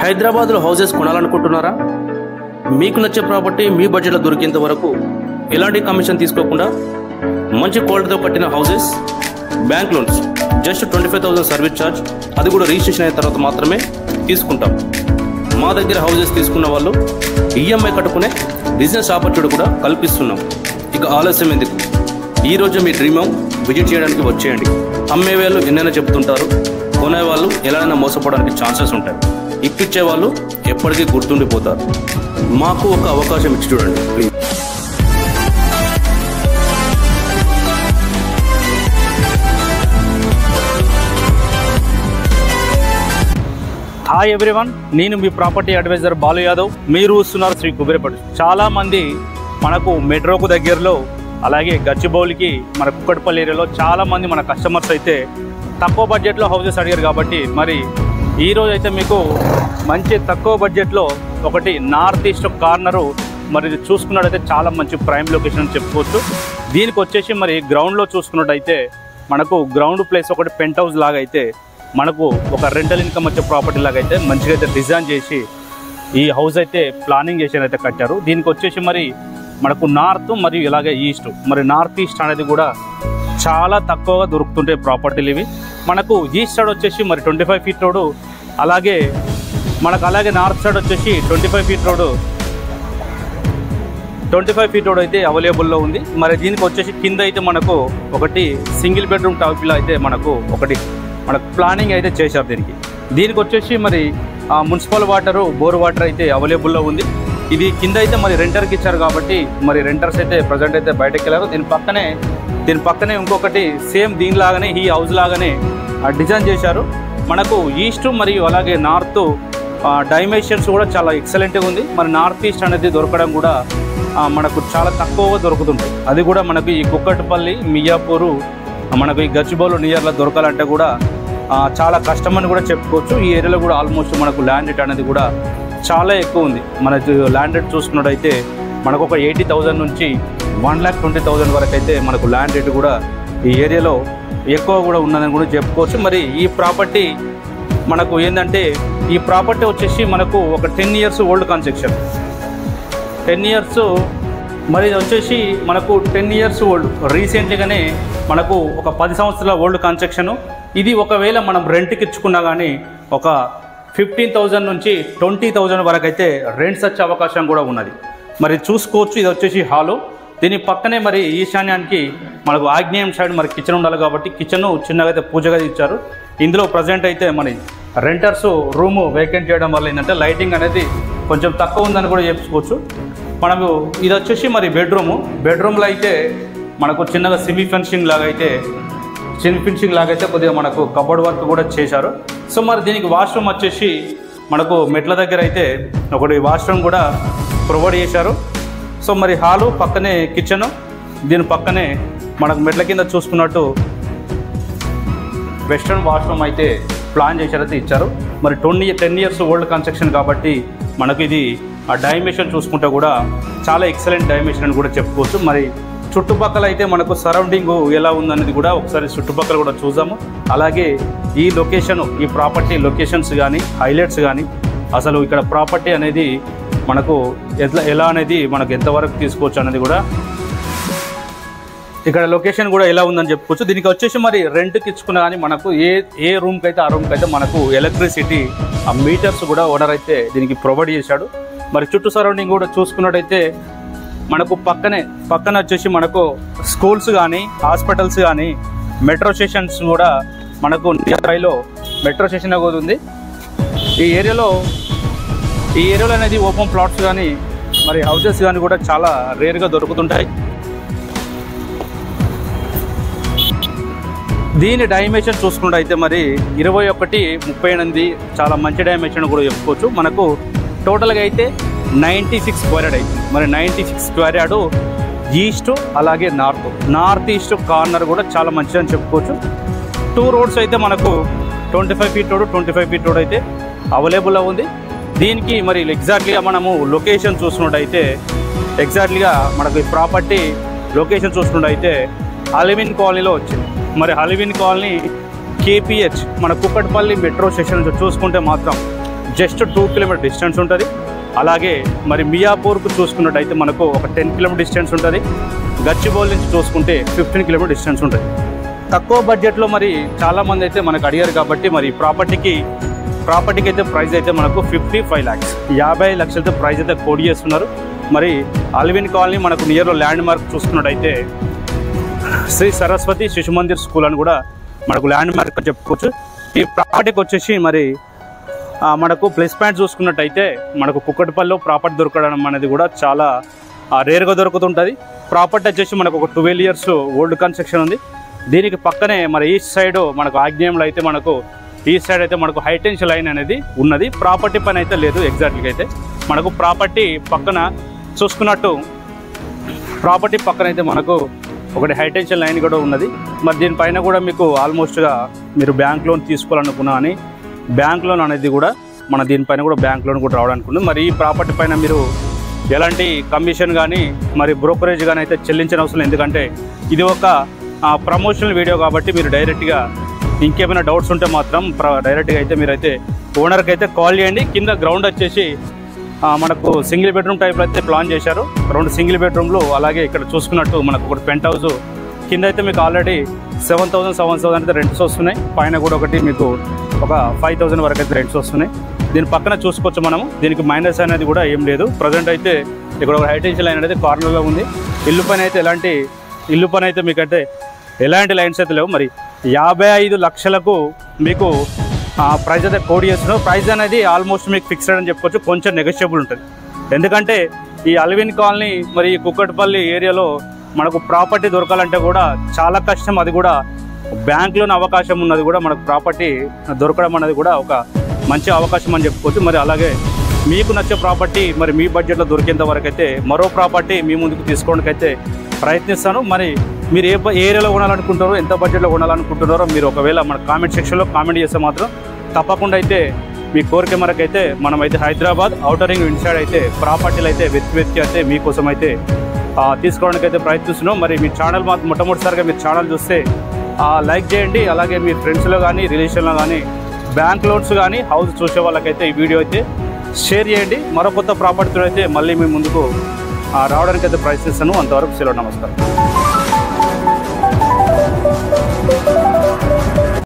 హైదరాబాద్లో హౌసెస్ కొనాలనుకుంటున్నారా? మీకు నచ్చే ప్రాపర్టీ మీ బడ్జెట్లో దొరికేంత వరకు ఎలాంటి కమిషన్ తీసుకోకుండా మంచి క్వాలిటీతో కట్టిన houses, bank loans just 25,000 service charge, అది కూడా రిజిస్ట్రేషన్ అయిన తర్వాత మాత్రమే తీసుకుంటాం. మా దగ్గర హౌసెస్ తీసుకున్న వాళ్ళు ఈఎంఐ కట్టుకునే బిజినెస్ ఆపర్చునిటీ కూడా కల్పిస్తున్నాం. ఇక ఆలస్యం ఎందుకు, ఈరోజు మీ డ్రీమ్ హోమ్ విజిట్ చేయడానికి వచ్చేయండి. అమ్మే వాళ్ళు ఎన్నైనా చెప్తుంటారు, కొనేవాళ్ళు ఎలాగైనా మోసపోవడానికి ఛాన్సెస్ ఉంటాయి. ఇప్పించే వాళ్ళు ఎప్పటికీ గుర్తుండిపోతారు. మాకు ఒక అవకాశం ఇచ్చి చూడండి ప్లీజ్. హాయ్ ఎవ్రీవన్, నేను మీ ప్రాపర్టీ అడ్వైజర్ బాలు యాదవ్. మీరు చూస్తున్నారు శ్రీ కుబేరపట్టు. చాలామంది మనకు మెట్రోకు దగ్గరలో, అలాగే గచ్చిబౌలికి, మన కుక్కట్పల్లి ఏరియాలో చాలామంది మన కస్టమర్స్ అయితే తక్కువ బడ్జెట్లో హౌసెస్ అడిగారు. కాబట్టి మరి ఈరోజు అయితే మీకు మంచి తక్కువ బడ్జెట్లో ఒకటి నార్త్ ఈస్ట్ కార్నరు, మరి ఇది చూసుకున్నట్టయితే చాలా మంచి ప్రైమ్ లొకేషన్ అని చెప్పుకోవచ్చు. దీనికి వచ్చేసి మరి గ్రౌండ్లో చూసుకున్నట్టయితే మనకు గ్రౌండ్ ప్లేస్ ఒకటి పెంట్ హౌస్ లాగా అయితే మనకు ఒక రెంటల్ ఇన్కమ్ వచ్చే ప్రాపర్టీ లాగా అయితే మంచిగా అయితే డిజైన్ చేసి ఈ హౌస్ అయితే ప్లానింగ్ చేసి అయితే కట్టారు. దీనికి వచ్చేసి మరి మనకు నార్త్ మరియు ఇలాగే ఈస్ట్, మరి నార్త్ ఈస్ట్ అనేది కూడా చాలా తక్కువగా దొరుకుతుంటాయి ప్రాపర్టీలు ఇవి. మనకు ఈస్ట్ సైడ్ వచ్చేసి మరి 25 ఫీట్ రోడ్డు, అలాగే మనకు అలాగే నార్త్ సైడ్ వచ్చేసి 25 ఫీట్ రోడ్ అయితే అవైలబుల్లో ఉంది. మరి దీనికి వచ్చేసి కింద అయితే మనకు ఒకటి సింగిల్ బెడ్రూమ్ టైప్లో అయితే మనకు ప్లానింగ్ అయితే చేశారు. దీనికి వచ్చేసి మరి మున్సిపల్ వాటరు, బోర్ వాటర్ అయితే అవైలబుల్లో ఉంది. ఇది కింద అయితే మరి రెంటర్కి ఇచ్చారు కాబట్టి మరి రెంటర్స్ అయితే ప్రజెంట్ అయితే బయటకు వెళ్ళారు. దీని పక్కనే ఇంకొకటి సేమ్ దీనిలాగానే ఈ హౌస్ లాగానే డిజైన్ చేశారు. మనకు ఈస్ట్ మరియు అలాగే నార్త్ డైమెన్షన్స్ కూడా చాలా ఎక్సలెంట్గా ఉంది. మరి నార్త్ ఈస్ట్ అనేది దొరకడం కూడా మనకు చాలా తక్కువగా దొరుకుతుంటాయి. అది కూడా మనకు ఈ కుక్కట్పల్లి, మియాపూరు, మనకు ఈ గచ్చిబౌలు నియర్లో దొరకాలంటే కూడా చాలా కష్టమని కూడా చెప్పుకోవచ్చు. ఈ ఏరియాలో కూడా ఆల్మోస్ట్ మనకు ల్యాండ్ రేట్ అనేది కూడా చాలా ఎక్కువ ఉంది. మన ల్యాండ్ రేట్ చూసుకున్నట్టయితే మనకు ఒక 80,000 నుంచి 1,20,000 వరకు అయితే మనకు ల్యాండ్ రేట్ కూడా ఈ ఏరియాలో ఎక్కువ కూడా ఉన్నదని కూడా చెప్పుకోవచ్చు. మరి ఈ ప్రాపర్టీ మనకు ఏంటంటే, ఈ ప్రాపర్టీ వచ్చేసి మనకు ఒక 10 ఇయర్స్ ఓల్డ్ కన్స్ట్రక్షన్. 10 ఇయర్స్ మరి వచ్చేసి మనకు 10 ఇయర్స్ ఓల్డ్, రీసెంట్గానే మనకు ఒక 10 సంవత్సరాల ఓల్డ్ కన్స్ట్రక్షను. ఇది ఒకవేళ మనం రెంట్కి ఇచ్చుకున్నా కానీ ఒక 15,000 నుంచి 20,000 వరకు అయితే రెంట్స్ వచ్చే అవకాశం కూడా ఉన్నది. మరి చూసుకోవచ్చు. ఇది వచ్చేసి హాలు. దీని పక్కనే మరి ఈశాన్యానికి మనకు ఆగ్నేయం సైడ్ మరి కిచెన్ ఉండాలి కాబట్టి కిచెన్ చిన్నగా అయితే పూజగా ఇచ్చారు. ఇందులో ప్రజెంట్ అయితే మరి రెంటర్స్ రూము వేకెంట్ చేయడం వల్ల ఏంటంటే లైటింగ్ అనేది కొంచెం తక్కువ ఉందని కూడా చెప్పుకోవచ్చు. మనము ఇది వచ్చేసి మరి బెడ్రూమ్లో అయితే మనకు చిన్నగా సెమీ ఫినిషింగ్ లాగా అయితే కొద్దిగా మనకు కబోర్డ్ వర్క్ కూడా చేశారు. సో మరి దీనికి వాష్రూమ్ వచ్చేసి మనకు మెట్ల దగ్గర అయితే ఒకటి వాష్రూమ్ కూడా ప్రొవైడ్ చేశారు. సో మరి హాలు పక్కనే కిచెన్, దీని పక్కనే మనకు మెట్ల కింద చూసుకున్నట్టు వెస్ట్రన్ వాష్రూమ్ అయితే ప్లాన్ చేశారైతే ఇచ్చారు. మరి 10 ఇయర్స్ ఓల్డ్ కన్స్ట్రక్షన్ కాబట్టి మనకు ఇది ఆ డైమెన్షన్ చూసుకుంటే కూడా చాలా ఎక్సలెంట్ డైమెన్షన్ అని కూడా చెప్పుకోవచ్చు. మరి చుట్టుపక్కల అయితే మనకు సరౌండింగ్ ఎలా ఉందనేది కూడా ఒకసారి చుట్టుపక్కల కూడా చూసాము. అలాగే ఈ లొకేషన్, ఈ ప్రాపర్టీ లొకేషన్స్ కానీ హైలైట్స్ కానీ, అసలు ఇక్కడ ప్రాపర్టీ అనేది మనకు ఎలా అనేది మనకు ఎంతవరకు తీసుకోవచ్చు అనేది కూడా, ఇక్కడ లొకేషన్ కూడా ఎలా ఉందని చెప్పుకోవచ్చు. దీనికి వచ్చేసి మరి రెంట్కి ఇచ్చుకున్నా కానీ మనకు ఏ రూమ్కి అయితే ఆ రూమ్కి అయితే మనకు ఎలక్ట్రిసిటీ ఆ మీటర్స్ కూడా ఓనర్ అయితే దీనికి ప్రొవైడ్ చేశాడు. మరి చుట్టూ సరౌండింగ్ కూడా చూసుకున్నట్టయితే మనకు పక్కన వచ్చేసి మనకు స్కూల్స్ కానీ, హాస్పిటల్స్ కానీ, మెట్రో స్టేషన్స్ కూడా మనకు నియర్ బైలో మెట్రో స్టేషన్ కూడా ఉంది. ఈ ఏరియాలో అనేది ఓపెన్ ప్లాట్స్ కానీ మరి హౌసెస్ కానీ కూడా చాలా రేర్గా దొరుకుతుంటాయి. దీని డైమెన్షన్ చూసుకుంటే మరి 21-38 చాలా మంచి డైమెన్షన్ కూడా చెప్పుకోవచ్చు. మనకు టోటల్గా అయితే 96 స్క్వేర్ యార్డ్ అవుతుంది. మరి 96 స్క్వేర్ యార్డు ఈస్ట్ అలాగే నార్త్ ఈస్ట్ కార్నర్ కూడా చాలా మంచిదని చెప్పుకోవచ్చు. 2 రోడ్స్ అయితే మనకు 25 ఫీట్ రోడ్ అయితే అవైలబుల్లో ఉంది. దీనికి మరి ఎగ్జాక్ట్లీగా మనము లొకేషన్ చూసుకున్నట్టయితే ఎగ్జాక్ట్లీగా మనకు ఈ ప్రాపర్టీ లొకేషన్ చూసుకున్నట్టయితే అలివిన్ కాలనీలో వచ్చింది. మరి అలివిన్ కాలనీ KPH మన కుక్కట్పల్లి మెట్రో స్టేషన్ చూసుకుంటే మాత్రం జస్ట్ 2 కిలోమీటర్ డిస్టెన్స్ ఉంటుంది. అలాగే మరి మియాపూర్కు చూసుకున్నట్టయితే మనకు ఒక 10 కిలోమీటర్ డిస్టెన్స్ ఉంటుంది. గచ్చిబౌలి నుంచి చూసుకుంటే 15 కిలోమీటర్ డిస్టెన్స్ ఉంటుంది. తక్కువ బడ్జెట్లో మరి చాలామంది అయితే మనకు అడిగారు కాబట్టి మరి ప్రాపర్టీకి అయితే ప్రైస్ అయితే మనకు 55 lakhs 50 లక్షలతో ప్రైస్ అయితే కోడ్ చేస్తున్నారు. మరి అల్విన్ కాలనీ మనకు నియర్లో ల్యాండ్ మార్క్ చూసుకున్నట్టయితే శ్రీ సరస్వతి శిశు మందిర్ స్కూల్ అని కూడా మనకు ల్యాండ్ మార్క్ చెప్పుకోవచ్చు. ఈ ప్రాపర్టీకి వచ్చేసి మరి మనకు ప్లస్ పాయింట్ చూసుకున్నట్టయితే మనకు కుక్కటిపల్లిలో ప్రాపర్టీ దొరకడం అనేది కూడా చాలా రేర్గా దొరుకుతుంటుంది. ప్రాపర్టీ వచ్చేసి మనకు ఒక 12 years ఓల్డ్ కన్స్ట్రక్షన్ ఉంది. దీనికి పక్కనే మరి ఈస్ట్ సైడ్ మనకు ఆగ్నేయంలో అయితే మనకు ఈస్ట్ సైడ్ అయితే మనకు హైటెన్షన్ లైన్ అనేది ఉన్నది. ప్రాపర్టీ పని అయితే లేదు ఎగ్జాక్ట్గా అయితే మనకు ప్రాపర్టీ పక్కన చూసుకున్నట్టు ప్రాపర్టీ పక్కన అయితే మనకు ఒకటి హైటెన్షన్ లైన్ కూడా ఉన్నది. మరి దీనిపైన కూడా మీకు ఆల్మోస్ట్గా మీరు బ్యాంక్ లోన్ తీసుకోవాలనుకున్నా అని బ్యాంక్ లోన్ అనేది కూడా మన దీనిపైన కూడా బ్యాంక్ లోన్ కూడా రావడానికి ఉంది. మరి ఈ ప్రాపర్టీ పైన మీరు ఎలాంటి కమిషన్ కానీ మరి బ్రోకరేజ్ కానీ అయితే చెల్లించిన అవసరం, ఎందుకంటే ఇది ఒక ప్రమోషనల్ వీడియో కాబట్టి మీరు డైరెక్ట్గా ఇంకేమైనా డౌట్స్ ఉంటే మాత్రం డైరెక్ట్గా అయితే మీరైతే ఓనర్కి అయితే కాల్ చేయండి. కింద గ్రౌండ్ వచ్చేసి మనకు సింగిల్ బెడ్రూమ్ టైప్లో అయితే ప్లాన్ చేశారు. 2 సింగిల్ బెడ్రూమ్లు, అలాగే ఇక్కడ చూసుకున్నట్టు మనకు ఒకటి పెంట్ హౌస్ కింద అయితే మీకు ఆల్రెడీ 7,000 అయితే రెంట్స్ వస్తున్నాయి. పైన కూడా ఒకటి మీకు ఒక 5,000 వరకు అయితే రెంట్స్ వస్తున్నాయి. దీని పక్కన చూసుకోవచ్చు మనము. దీనికి మైనస్ అనేది కూడా ఏం లేదు. ప్రజెంట్ అయితే ఇక్కడ ఒక హైటెన్షన్ లైన్ అనేది కార్నర్లో ఉంది. ఇల్లు పని అయితే మీకైతే ఎలాంటి లైన్స్ అయితే లేవు. మరి 55 లక్షలకు మీకు ప్రైస్ అయితే కోడ్ చేస్తున్నారు. ప్రైస్ అనేది ఆల్మోస్ట్ మీకు ఫిక్స్డ్ అని చెప్పుకోవచ్చు, కొంచెం నెగోషియబుల్ ఉంటుంది. ఎందుకంటే ఈ అల్విన్ కాలనీ మరి కుక్కటిపల్లి ఏరియాలో మనకు ప్రాపర్టీ దొరకాలంటే కూడా చాలా కష్టం. అది కూడా బ్యాంక్లోని అవకాశం ఉన్నది కూడా మనకు ప్రాపర్టీ దొరకడం అనేది కూడా ఒక మంచి అవకాశం అని చెప్పుకోవచ్చు. మరి అలాగే మీకు నచ్చే ప్రాపర్టీ మరి మీ బడ్జెట్లో దొరికేంత వరకు అయితే మరో ప్రాపర్టీ మీ ముందుకు తీసుకోవడానికి అయితే ప్రయత్నిస్తాను. మరి మీరు ఏ ఏరియాలో కొనాలనుకుంటారో, ఎంత బడ్జెట్లో కొనాలనుకుంటున్నారో మీరు ఒకవేళ మన కామెంట్ సెక్షన్లో కామెంట్ చేస్తే మాత్రం తప్పకుండా అయితే మీ కోరిక మేరకు అయితే మనమైతే హైదరాబాద్ ఔటర్ రింగ్ ఇన్సైడ్ అయితే ప్రాపర్టీలు అయితే వెతికి అయితే మీకోసం అయితే తీసుకోవడానికి అయితే ప్రయత్నిస్తున్నాం. మరి మీ ఛానల్ మాత్రం మొట్టమొదటిసారిగా మీరు ఛానల్ చూస్తే లైక్ చేయండి. అలాగే మీ ఫ్రెండ్స్లో కానీ రిలేషన్లో కానీ బ్యాంక్ లోన్స్ కానీ హౌస్ చూసే వాళ్ళకైతే ఈ వీడియో అయితే షేర్ చేయండి. మరో కొత్త ప్రాపర్టీతో అయితే మళ్ళీ మీ ముందుకు రావడానికి అయితే ప్రయత్నిస్తాను. అంతవరకు సెలవు, నమస్కారం.